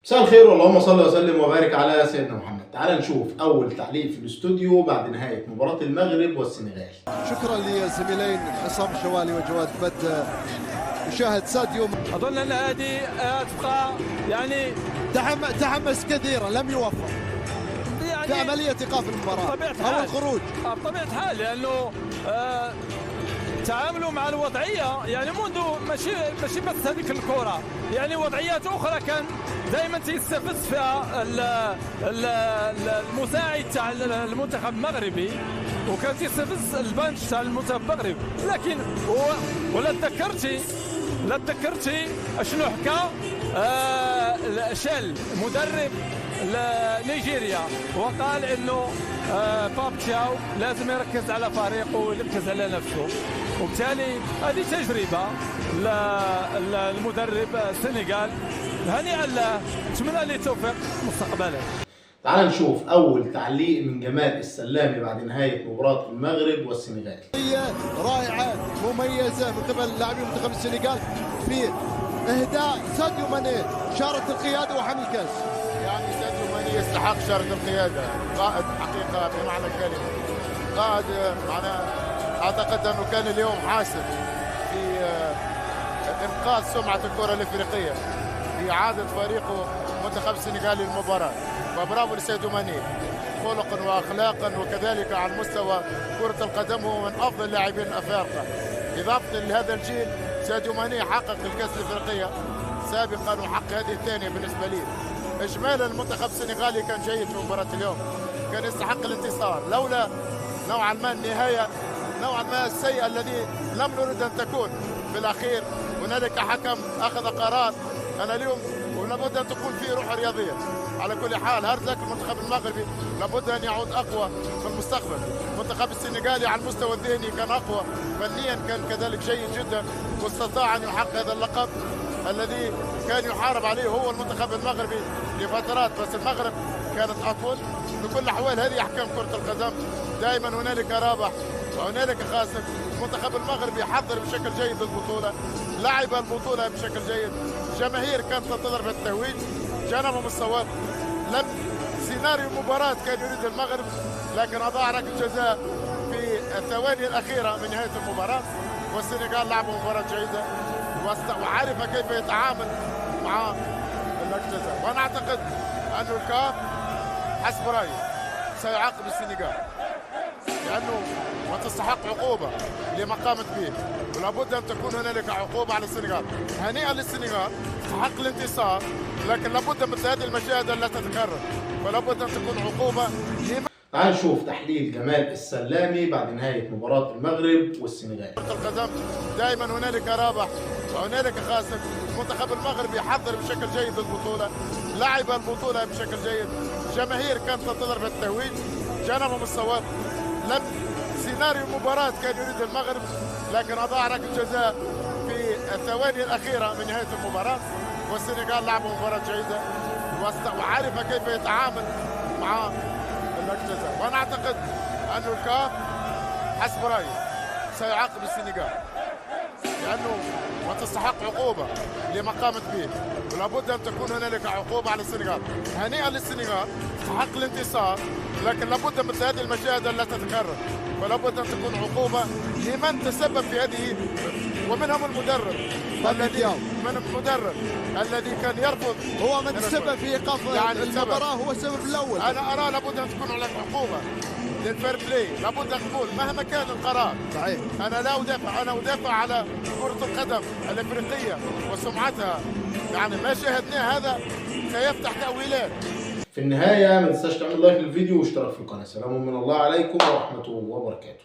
مساء الخير واللهم صل وسلم وبارك على سيدنا محمد. تعال نشوف اول تعليق في الاستوديو بعد نهايه مباراه المغرب والسنغال. شكرا للزميلين عصام الشوالي وجواد بد. نشاهد ساديو. اظن ان هذه تبقى يعني تحمس كثيرا، لم يوفق يعني في عمليه ايقاف المباراه او الخروج بطبيعه الحال، لانه تعاملوا مع الوضعيه يعني منذ ماشي بس هذيك الكره، يعني وضعيات اخرى كان دائما تيستفز فيها المساعد تاع المنتخب المغربي، وكان تيستفز البنش تاع المنتخب المغربي، لكن ولا تذكرتي شنو حكى شال مدرب نيجيريا، وقال انه باب تشاو لازم يركز على فريقه ويركز على نفسه، وبالتالي هذه تجربه للمدرب السنغال. هنيئا له، نتمنى له التوفيق مستقبلا. تعال نشوف اول تعليق من جمال السلامي بعد نهايه مباراه المغرب والسنغال. رائعه مميزه من قبل لاعبي منتخب السنغال في اهداء ساديو ماني شارة القياده وحمل الكاس. يعني ساديو ماني يستحق شارة القياده، قائد حقيقه بمعنى الكلمه، قائد معناه اعتقد انه كان اليوم حاسم في انقاذ سمعه الكره الافريقيه في اعاده فريقه منتخب السنغال للمباراه، فبرافو لساديو ماني خلقا واخلاقا وكذلك على مستوى كره القدم هو من افضل اللاعبين الافارقه. اضافه لهذا الجيل ساديو ماني حقق الكاس الافريقيه سابقا وحقق هذه الثانيه بالنسبه لي. اجمالا المنتخب السنغالي كان جيد في مباراه اليوم، كان يستحق الانتصار لولا نوعا ما النهايه نوعا ما السيئه الذي لم نرد ان تكون في الاخير. هنالك حكم اخذ قرار انا اليوم ولابد ان تكون فيه روح رياضيه. على كل حال هارد لك المنتخب المغربي لابد ان يعود اقوى في المستقبل. المنتخب السنغالي على المستوى الذهني كان اقوى، فنيا كان كذلك جيد جدا، واستطاع ان يحقق هذا اللقب الذي كان يحارب عليه هو المنتخب المغربي لفترات، بس المغرب كانت اطول. بكل الاحوال هذه احكام كره القدم، دائما هنالك رابح وهنالك خاسر. المنتخب المغربي حضر بشكل جيد للبطوله، لعب البطوله بشكل جيد، الجماهير كانت تنتظر بالتتويج، جانبهم الصواب. لم سيناريو المباراه كان يريد المغرب، لكن اضاع ركله جزاء في الثواني الاخيره من نهايه المباراه، والسنغال لعبوا مباراه جيده وعرف كيف يتعامل مع ركله الجزاء. وانا اعتقد ان الكاف حسب رايي سيعاقب السنغال لانه وتستحق عقوبه لما قامت به، ولا بد ان تكون هنالك عقوبه على السنغال. هنيئا للسنغال تحقق الانتصار، لكن لابد مثل هذه المشاهد لا تتكرر، فلا بد ان تكون عقوبه. تعال نشوف تحليل جمال السلامي بعد نهايه مباراه المغرب والسنغال. كره القدم دائما هنالك رابح وهنالك خاسر. المنتخب المغربي حضر بشكل جيد للبطوله، لعب البطوله بشكل جيد، الجماهير كانت تنتظر بالتتويج، جانبهم الصواب. لم سيناريو المباراه كان يريد المغرب، لكن اضاع ركله جزاء في الثواني الاخيره من نهايه المباراه، والسنغال لعبوا مباراه جيده وعرف كيف يتعامل مع ركله الجزاء. وانا اعتقد ان الكاف حسب رايي سيعاقب السنغال لانه وتستحق عقوبه لما قامت به، ولا بد ان تكون هنالك عقوبه على السنغال. هنيئا للسنغال تحقق الانتصار، لكن لابد مثل هذه المشاهد لا تتكرر، فلا بد ان تكون عقوبه لمن تسبب في هذه، ومنهم المدرب الذي كان يرفض. هو من تسبب في ايقاف يعني المباراه، هو السبب الاول. انا ارى لابد ان تكون هناك عقوبه للفير بلاي، لابد ان تكون مهما كان القرار. صحيح. انا ادافع على كره القدم الافريقيه وسمعتها، يعني ما شاهدناه هذا سيفتح تاويلات. في النهايه ما تنساش تعمل لايك للفيديو واشتراك في القناه. سلام من الله عليكم ورحمه الله وبركاته.